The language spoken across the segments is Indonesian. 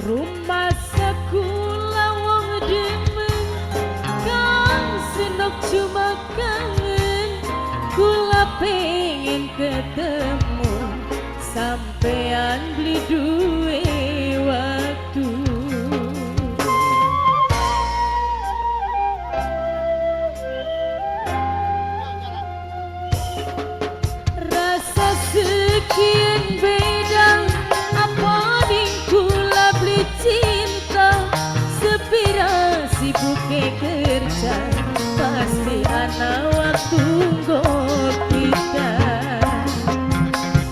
rumah sekula wong demen kang senok cuma kangen kula pengen ketemu sampean beli duwe waktu. Rasa sekian beda apa ning kula beli cinta sepira sibuke kerja pasti ana waktu nggo kita.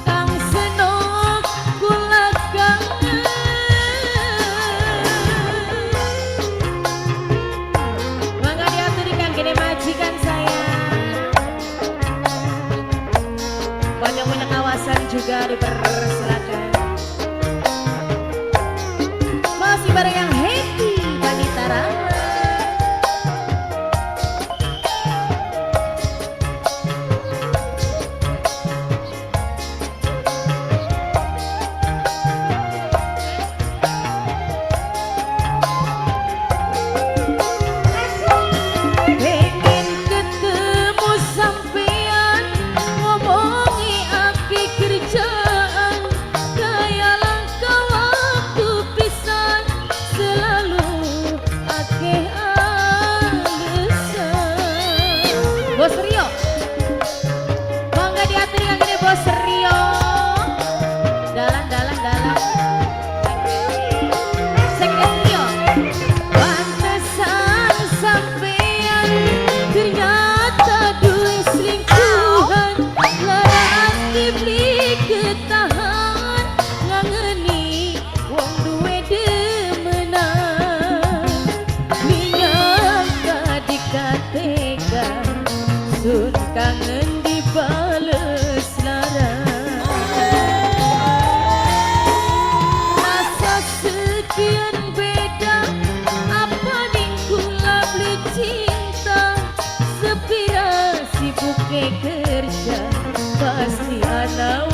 Kang senok kula kangen mangga diaturikan kene majikan saya. Banyak kawasan juga dipersilakan. Masih bareng yang happy Wanita Rama. Pengen ketemu sampean ngomongi ake kerjaan kaya langkah waktu pisan selalu ake alasan. Bos Rio mangga diaturkan gede Bos Rio. Dalan Sekdes Rio pantesan sampean ternyata duwe selingkuhan larang dibeli ketahan ngangeni wong duwe demenan minyak dikatekan sun kangen dibales larang. Rasa sekian beda apa ning kula beli cinta sepira sibuke kerja pasti ana